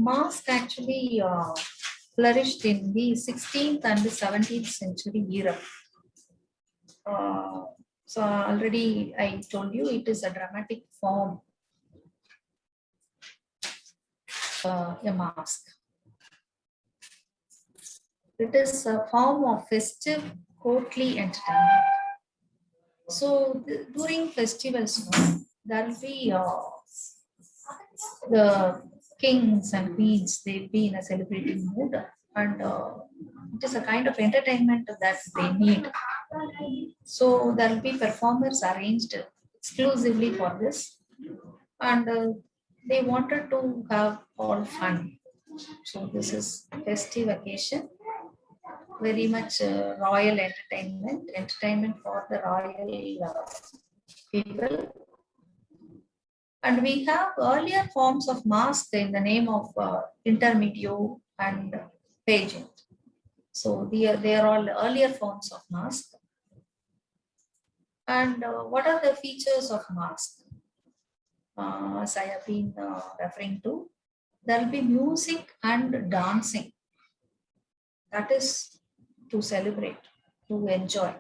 Masque actually flourished in the 16th and the 17th century era. So already I told you it is a dramatic form, a masque. It is a form of festive courtly entertainment. So during festivals, there will be the kings and queens, they'll be in a celebrating mood, and it is a kind of entertainment that they need. So there will be performers arranged exclusively for this, and they wanted to have all fun. So this is festive occasion, very much royal entertainment for the royal people. And we have earlier forms of masque in the name of intermedio and pageant. So they are all earlier forms of masque. And what are the features of masque? As I have been referring to, there will be music and dancing. That is to celebrate, to enjoy,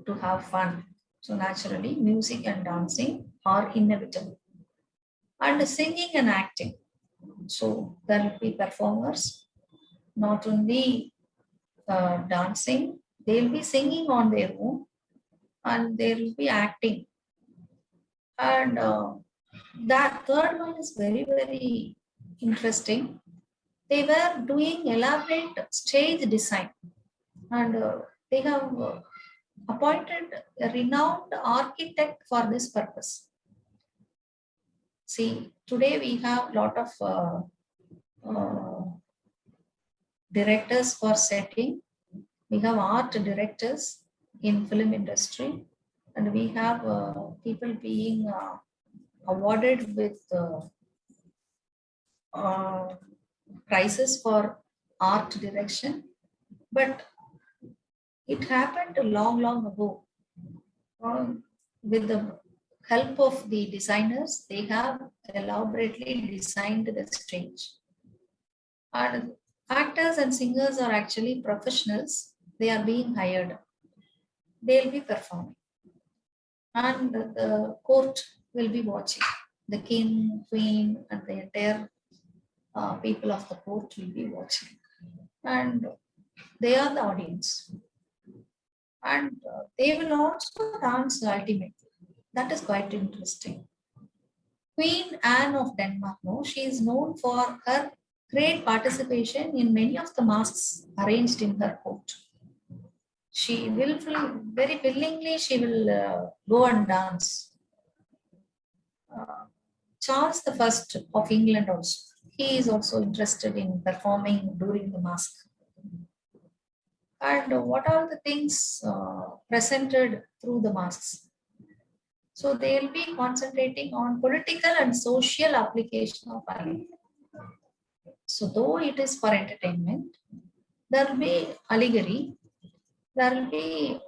to have fun. So naturally, music and dancing are inevitable. And singing and acting. So there will be performers, not only dancing, they'll be singing on their own, and they will be acting. And that third one is very, very interesting. They were doing elaborate stage design, and they have appointed a renowned architect for this purpose. See, today we have a lot of directors for setting. We have art directors in film industry, and we have people being awarded with prizes for art direction. But it happened long, long ago. With the help of the designers, they have elaborately designed the stage. And actors and singers are actually professionals. They are being hired. They'll be performing. And the court will be watching. The king, queen, and the entire people of the court will be watching. And they are the audience. And they will also dance ultimately. That is quite interesting. Queen Anne of Denmark, no, she is known for her great participation in many of the masques arranged in her court. She will very willingly, she will go and dance. Charles I of England also, he is also interested in performing during the masque. And what are the things presented through the masques? So they will be concentrating on political and social application of allegory. So though it is for entertainment, there will be allegory, there will be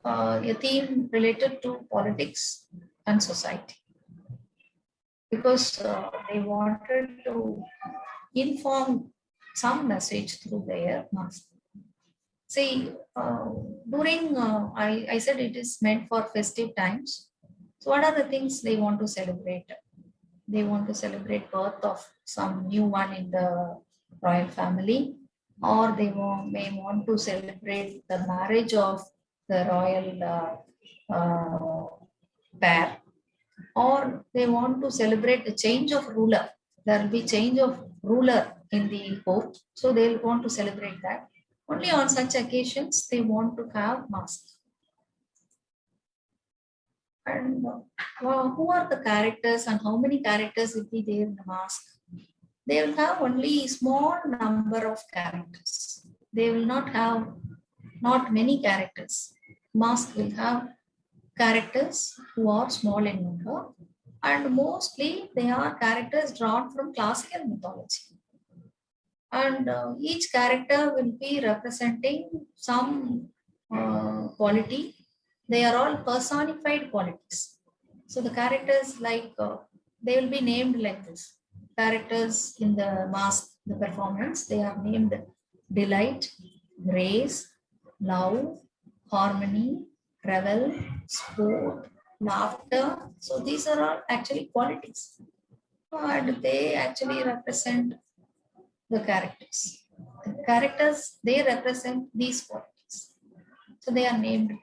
a theme related to politics and society. Because they wanted to inform some message through their masque. See, during, I said it is meant for festive times. So what are the things they want to celebrate? They want to celebrate birth of some new one in the royal family, or they may want to celebrate the marriage of the royal pair, or they want to celebrate the change of ruler. There will be change of ruler in the court, so they will want to celebrate that. Only on such occasions they want to have masque. And who are the characters and how many characters will be there in the masque? They will have only small number of characters. They will not have not many characters. Masque will have characters who are small in number, and mostly they are characters drawn from classical mythology. And each character will be representing some quality. They are all personified qualities. So the characters like, they will be named like this. characters in the mask, the performance, they are named delight, grace, love, harmony, revel, sport, laughter. So these are all actually qualities. And they actually represent the characters. The characters, they represent these qualities. So they are named.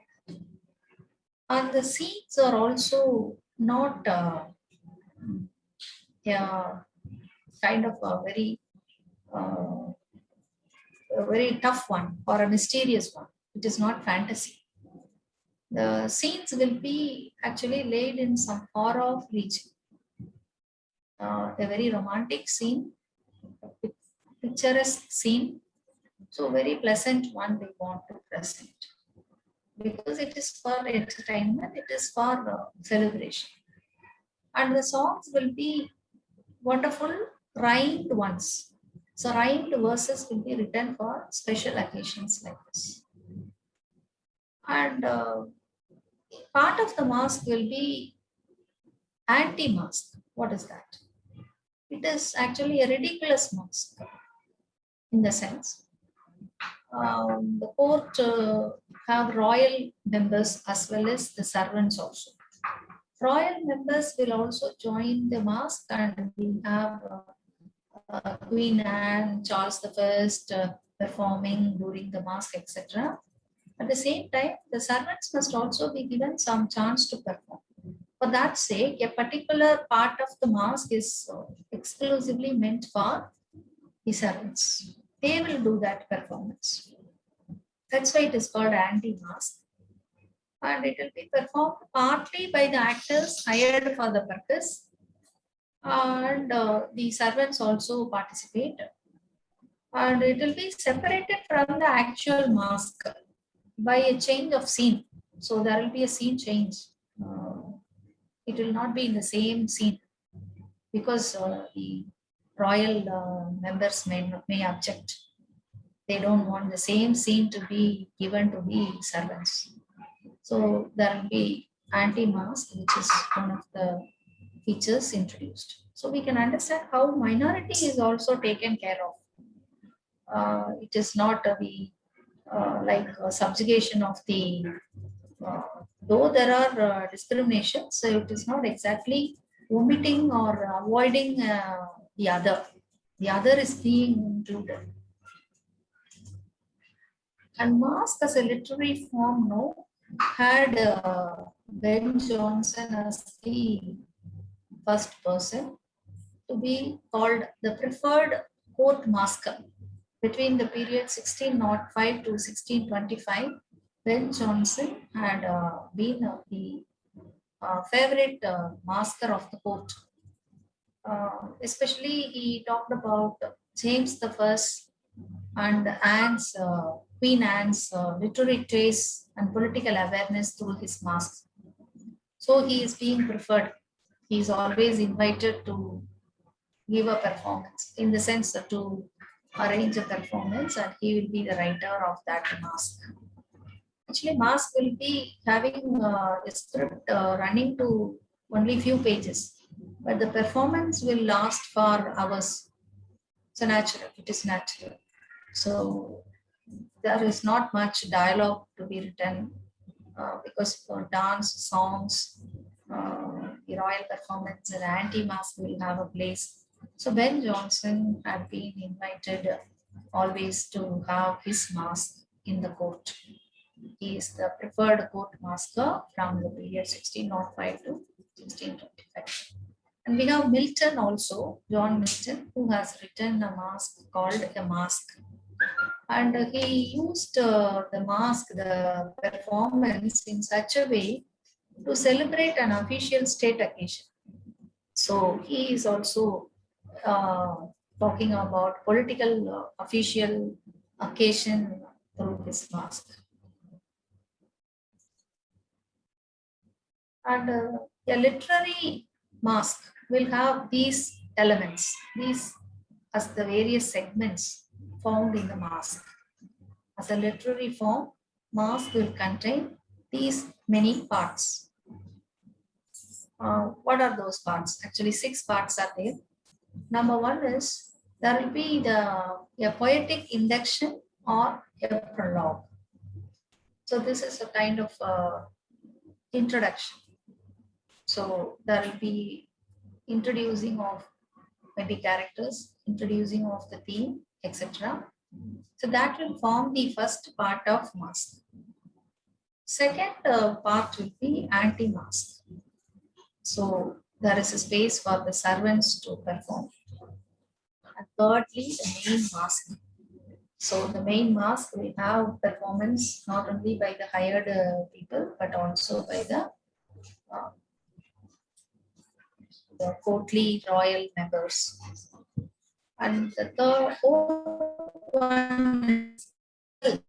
And the scenes are also not yeah, kind of uh, a very tough one or a mysterious one. It is not fantasy. The scenes will be actually laid in some far off region. A very romantic scene, picturesque scene, so very pleasant one they want to present because it is for entertainment, it is for celebration, and the songs will be wonderful rhymed ones. So rhymed verses will be written for special occasions like this. And part of the mask will be anti-mask. What is that? It is actually a ridiculous mask in the sense the court have royal members as well as the servants also. Royal members will also join the mask, and we have Queen Anne, Charles the First performing during the mask, etc. At the same time, the servants must also be given some chance to perform. For that sake, a particular part of the mask is exclusively meant for the servants. They will do that performance. That's why it is called anti-mask. And it will be performed partly by the actors hired for the purpose, and the servants also participate. And it will be separated from the actual mask by a change of scene. So there will be a scene change. It will not be in the same scene because the royal members may object. They don't want the same scene to be given to the servants. So there will be anti-mask, which is one of the features introduced. So we can understand how minority is also taken care of. It is not the like subjugation of the though there are discriminations, so it is not exactly omitting or avoiding the other. The other is being included. And Masque as a literary form, no, had Ben Jonson as the first person to be called the preferred court masker between the period 1605 to 1625. Ben Jonson had been the favorite masker of the court. Especially, he talked about James the First and Anne's, Queen Anne's literary taste and political awareness through his masks. So he is being preferred. He is always invited to give a performance in the sense to arrange a performance, and he will be the writer of that mask. Actually, mask will be having a script running to only few pages, but the performance will last for hours. So natural, it is natural. So there is not much dialogue to be written because for dance, songs, the royal performance and anti-mask will have a place. So Ben Jonson had been invited always to have his mask in the court. He is the preferred court masker from the period 1605 to 1625. And we have Milton also, John Milton, who has written a mask called a Masque. And he used the mask, the performance in such a way to celebrate an official state occasion. So he is also talking about political official occasion through his mask. And a literary mask will have these elements, these as the various segments found in the mask. As a literary form, mask will contain these many parts. What are those parts? Actually, 6 parts are there. Number one is there will be a poetic induction or a prologue. So this is a kind of introduction. So there will be introducing of maybe characters, introducing of the theme, etc. So that will form the first part of Masque. Second part will be anti-Masque. So there is a space for the servants to perform. And thirdly, the main Masque. So the main Masque will have performance not only by the hired people but also by uh, the courtly royal members. And the fourth one is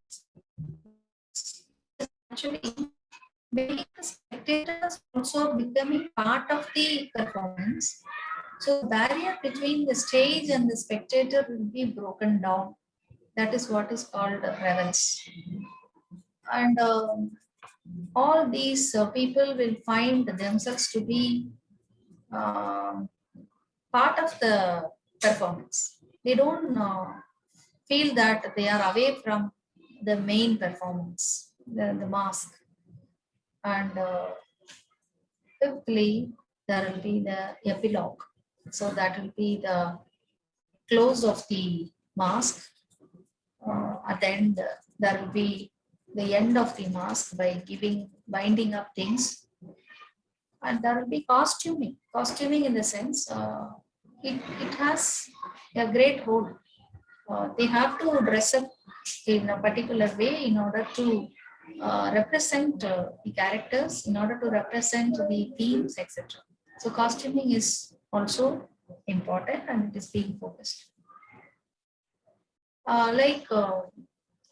actually making the spectators also becoming part of the performance. So the barrier between the stage and the spectator will be broken down. That is what is called reverence. And all these people will find themselves to be um, part of the performance. They don't feel that they are away from the main performance, the mask. And fifthly, there will be the epilogue. So that will be the close of the mask. At the end, there will be the end of the mask by binding up things. And there will be costuming. Costuming in the sense, it has a great role. They have to dress up in a particular way in order to represent the characters, in order to represent the themes, etc. So costuming is also important and it is being focused.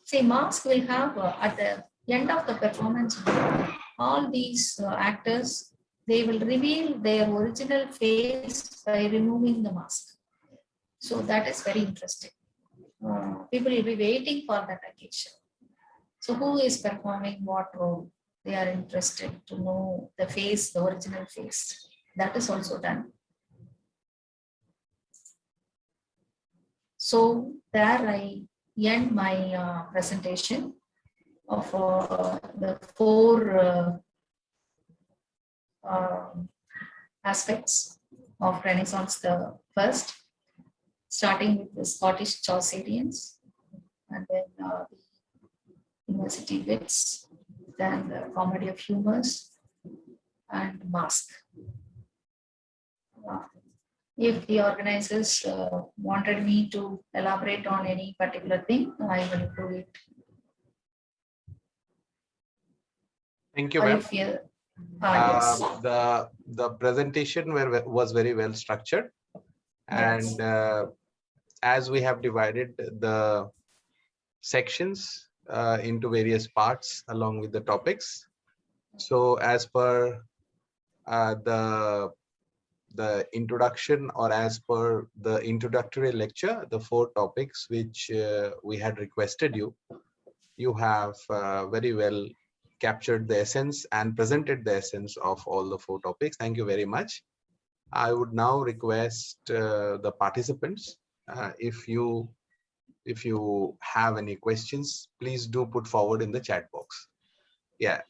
Say, Masque will have at the end of the performance, all these actors, they will reveal their original face by removing the mask. So that is very interesting. People will be waiting for that occasion. So who is performing what role? They are interested to know the face, the original face. That is also done. So there I end my presentation of the four aspects of Renaissance. The first, starting with the Scottish Chaucerians, and then the university wits, then the comedy of humors, and Masque. If the organizers wanted me to elaborate on any particular thing, I will do it. Thank you, ma'am. Yes. The presentation was very well structured, and yes. As we have divided the sections into various parts along with the topics, so as per the introduction, or as per the introductory lecture, the four topics which we had requested you have very well captured the essence and presented the essence of all the four topics. Thank you very much. I would now request the participants, if you have any questions, please do put forward in the chat box. Yeah,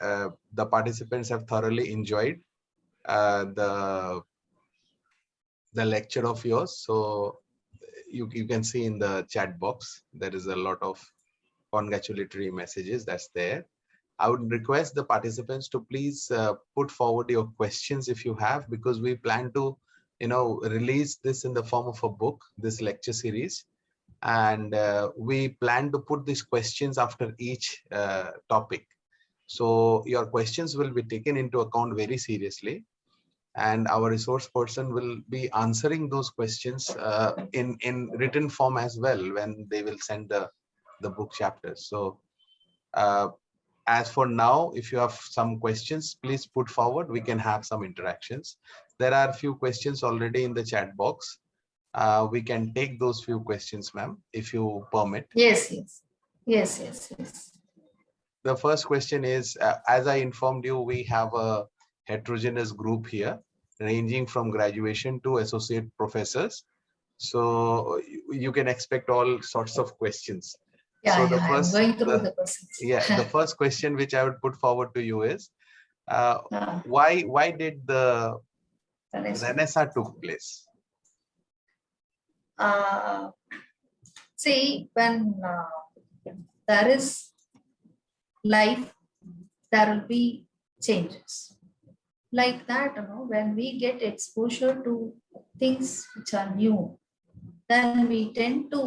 the participants have thoroughly enjoyed the lecture of yours. So you can see in the chat box, there is a lot of congratulatory messages that's there. I would request the participants to please put forward your questions if you have, because we plan to, release this in the form of a book, this lecture series. And we plan to put these questions after each topic. So your questions will be taken into account very seriously, and our resource person will be answering those questions in written form as well when they will send the book chapters. So as for now, if you have some questions, please put forward. We can have some interactions. There are a few questions already in the chat box. We can take those few questions, ma'am, if you permit. Yes. The first question is, as I informed you, we have a heterogeneous group here, ranging from graduation to associate professors. So you can expect all sorts of questions. Yeah, So yeah, I'm going through the questions. the first question which I would put forward to you is, Uh, why did the Renaissance. Renaissance took place? See, when there is life, there will be changes. Like that, when we get exposure to things which are new, then we tend to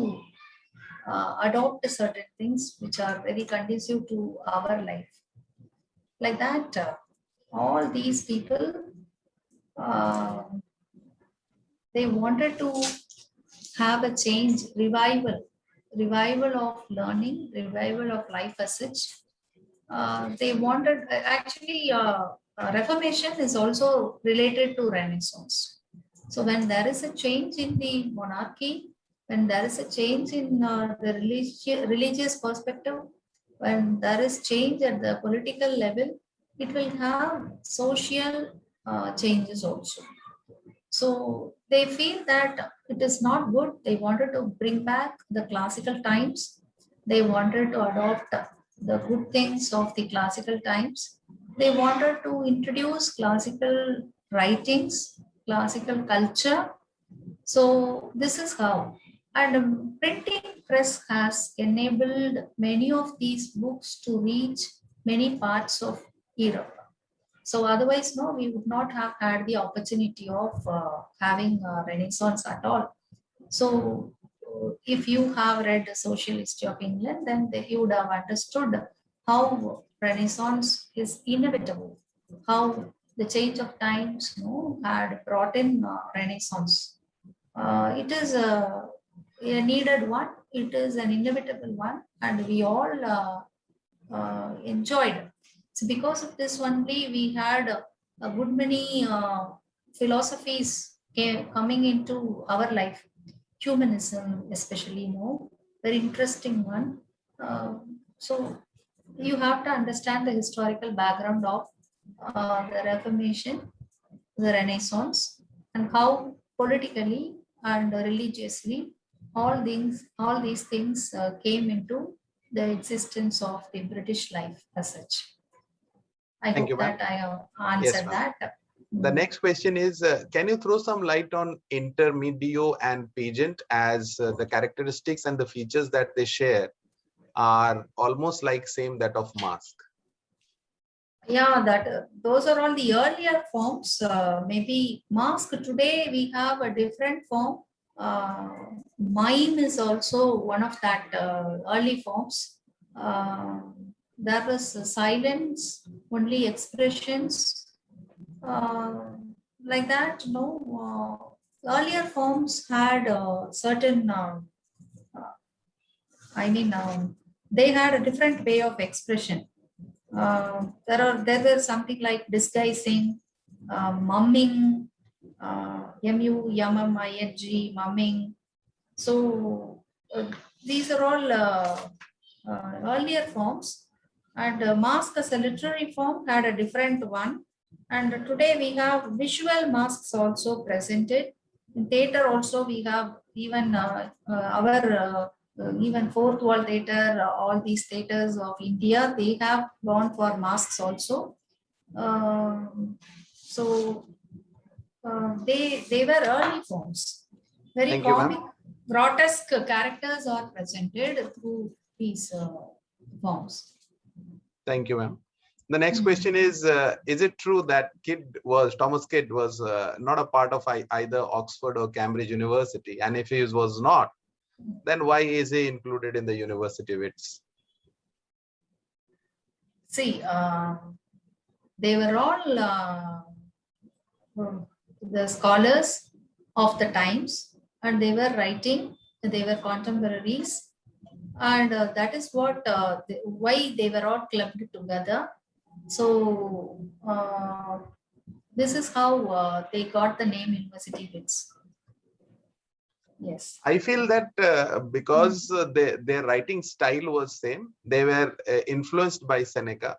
adopt certain things which are very conducive to our life. Like that, all these people, uh, they wanted to have a change, revival of learning, revival of life as such. They wanted, actually, Reformation is also related to Renaissance. So when there is a change in the monarchy, when there is a change in the religious perspective, when there is change at the political level, it will have social changes also. So they feel that it is not good. They wanted to bring back the classical times. They wanted to adopt the good things of the classical times. They wanted to introduce classical writings, classical culture. So this is how. And printing press has enabled many of these books to reach many parts of Europe. So otherwise, no, we would not have had the opportunity of having a Renaissance at all. So if you have read the social history of England, then you would have understood how Renaissance is inevitable, how the change of times, had brought in Renaissance. It is a needed one. It is an inevitable one, and we all enjoyed. So because of this only, we had a good many philosophies coming into our life. Humanism, especially, very interesting one. So you have to understand the historical background of the Reformation, the Renaissance, and how politically and religiously all these things came into the existence of the British life as such. I Thank you, hope ma'am. that I have Yes, answered ma'am. that. The next question is, can you throw some light on intermedio and pageant, as the characteristics and the features that they share are almost like same that of Masque? Yeah, that those are all the earlier forms. Maybe Masque today we have a different form. Uh, Mime is also one of that early forms. Uh, there was silence, only expressions, uh, like that. Earlier forms had certain. I mean, they had a different way of expression. There were something like disguising, mumming, mumming, mumming. So these are all earlier forms, and mask as a literary form had a different one. And today we have visual masks also presented. In theater also we have even our even fourth wall theater, all these theaters of India, they have gone for masks also. So they were early forms. Very Thank you, comic, ma'am. grotesque characters are presented through these forms. Thank you, ma'am. The next question is it true that Thomas Kidd was not a part of either Oxford or Cambridge University? And if he was not, then why is he included in the university wits? See, they were all the scholars of the times, and they were writing, they were contemporaries, and that is why they were all clubbed together. So this is how they got the name University Wits. Yes. I feel that because their writing style was same, they were influenced by Seneca.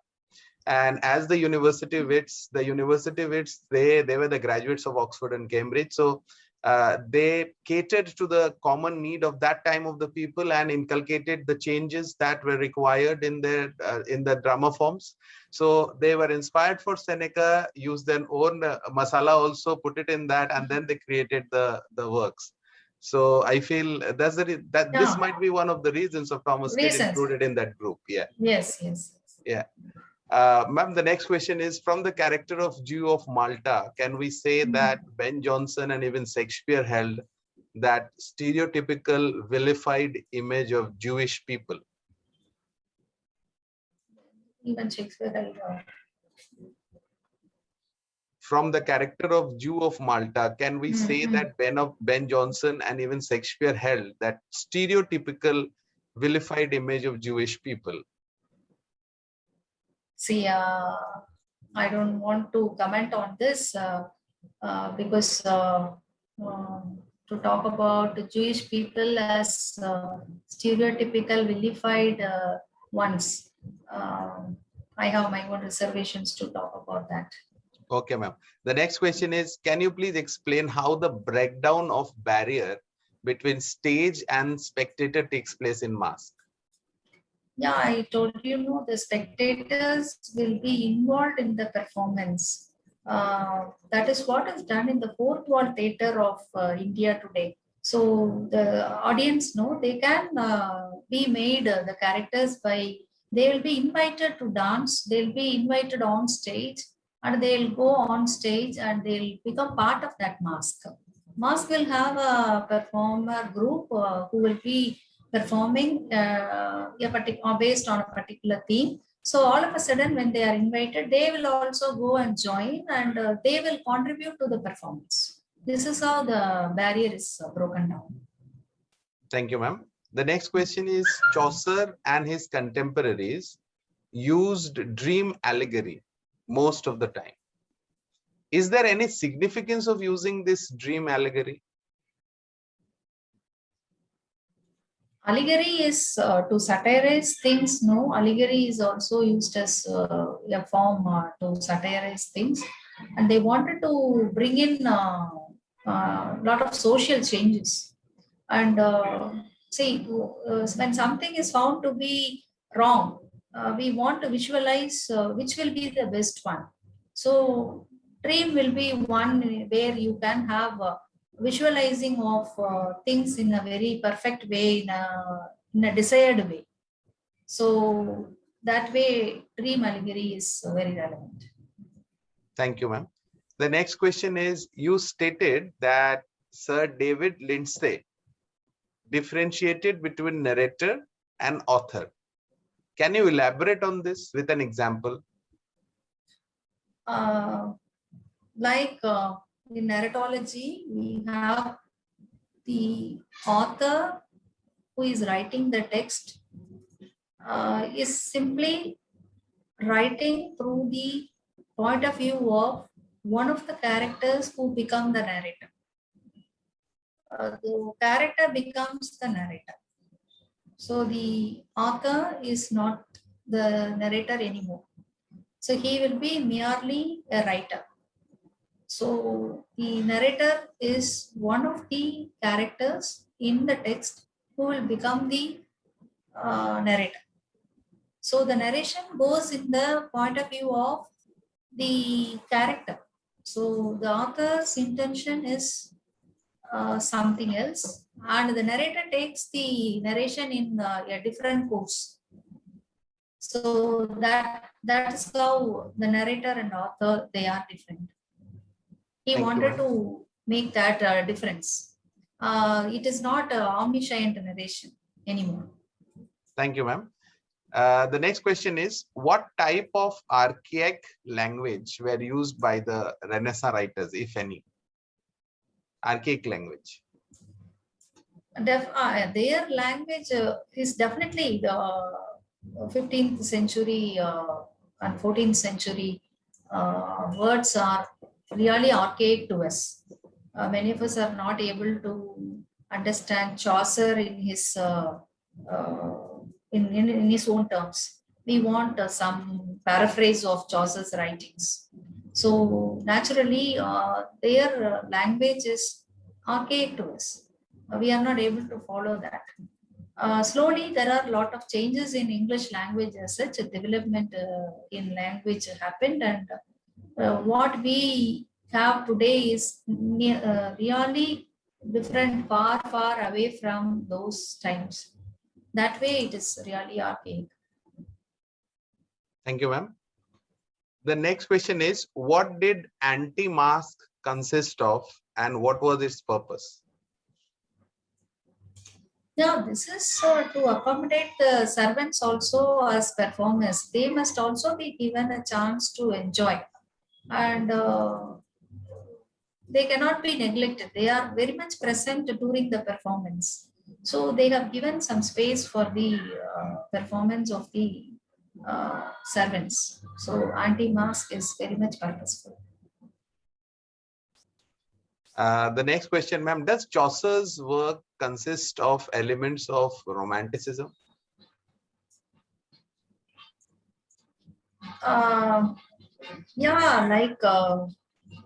And as the university wits, they were the graduates of Oxford and Cambridge. So they catered to the common need of that time of the people and inculcated the changes that were required in the drama forms. So they were inspired for Seneca, used their own masala also, put it in that, and then they created the works. So I feel that's that this might be one of the reasons of Thomas Kidd included in that group. Yeah. Yes. Yes. Yeah. Ma'am, the next question is from the character of Jew of Malta. Can we say that Ben Jonson and even Shakespeare held that stereotypical vilified image of Jewish people? Even Shakespeare held. From the character of Jew of Malta, can we say that Ben Jonson and even Shakespeare held that stereotypical vilified image of Jewish people? See, I don't want to comment on this because to talk about the Jewish people as stereotypical vilified ones, I have my own reservations to talk about that. Okay, ma'am. The next question is, can you please explain how the breakdown of barrier between stage and spectator takes place in Masque? Yeah, I told you, the spectators will be involved in the performance. That is what is done in the fourth wall theater of India today. So the audience know they can be made the characters by, they will be invited to dance, they'll be invited on stage, and they'll go on stage and they'll become part of that masque. Masque will have a performer group who will be performing based on a particular theme. So all of a sudden, when they are invited, they will also go and join, and they will contribute to the performance. This is how the barrier is broken down. Thank you, ma'am. The next question is, Chaucer and his contemporaries used dream allegory most of the time. Is there any significance of using this dream allegory? Allegory is to satirize things. No, allegory is also used as a form to satirize things, and they wanted to bring in a lot of social changes. And see, when something is found to be wrong, we want to visualize which will be the best one. So dream will be one where you can have visualizing of things in a very perfect way, in a desired way. So that way, dream allegory is very relevant. Thank you, ma'am. The next question is, you stated that Sir David Lindsay differentiated between narrator and author. Can you elaborate on this with an example? In narratology, we have the author who is writing the text is simply writing through the point of view of one of the characters who become the narrator. The character becomes the narrator. So the author is not the narrator anymore. So he will be merely a writer. So the narrator is one of the characters in the text who will become the narrator. So the narration goes in the point of view of the character. So the author's intention is something else, and the narrator takes the narration in a different course. So that is how the narrator and author, they are different. He wanted to make that difference. It is not omniscient narration anymore. Thank you, ma'am. The next question is, what type of archaic language were used by the Renaissance writers, if any? Archaic language. Their language is definitely the 15th century and 14th century words are really archaic to us. Many of us are not able to understand Chaucer in his in his own terms. We want some paraphrase of Chaucer's writings. So naturally, their language is archaic to us. We are not able to follow that. Slowly, there are a lot of changes in English language as such. A development in language happened, and what we have today is really different, far, far away from those times. That way, it is really archaic. Thank you, ma'am. The next question is, what did anti-masque consist of and what was its purpose? Yeah, this is to accommodate the servants also as performers. They must also be given a chance to enjoy, and they cannot be neglected. They are very much present during the performance. So they have given some space for the performance of the servants. So anti-masque is very much purposeful. The next question, ma'am, does Chaucer's work consist of elements of romanticism? Yeah, like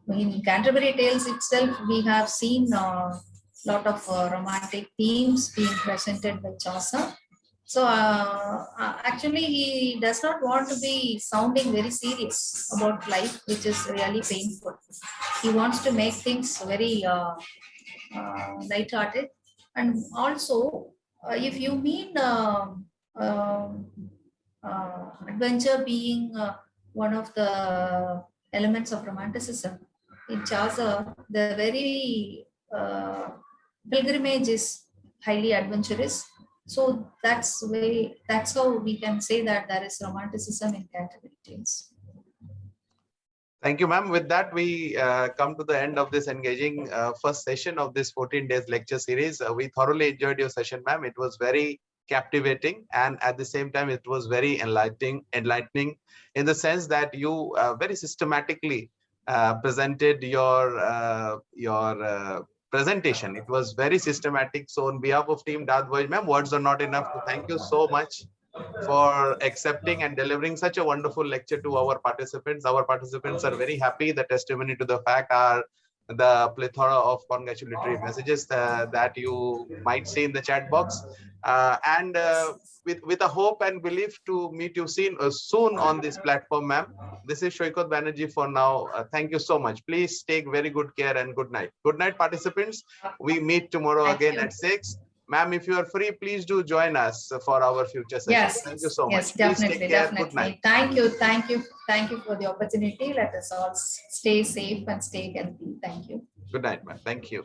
in Canterbury Tales itself, we have seen a lot of romantic themes being presented by Chaucer. So actually, he does not want to be sounding very serious about life, which is really painful. He wants to make things very light-hearted, and also, if you mean adventure being one of the elements of romanticism, in Chaucer, the very pilgrimage is highly adventurous. So that's how we can say that there is romanticism in Canterbury Tales. Thank you, ma'am. With that, we come to the end of this engaging first session of this 14 days lecture series. We thoroughly enjoyed your session, ma'am. It was very captivating, and at the same time, it was very enlightening in the sense that you very systematically presented your presentation. It was very systematic. So on behalf of Team Dadwaj, ma'am, words are not enough to thank you so much for accepting and delivering such a wonderful lecture to our participants. Our participants are very happy. The testimony to the fact are the plethora of congratulatory messages that you might see in the chat box. With a hope and belief to meet you soon on this platform, ma'am. This is Shoykot Banerjee for now. Thank you so much. Please take very good care and good night. Good night, participants. We meet tomorrow again at 6. Ma'am, if you are free, please do join us for our future sessions. Yes, thank you so yes, much. definitely, Please take care. definitely. Good night. Thank you for the opportunity. Let us all stay safe and stay healthy. Thank you. Good night, ma'am. Thank you.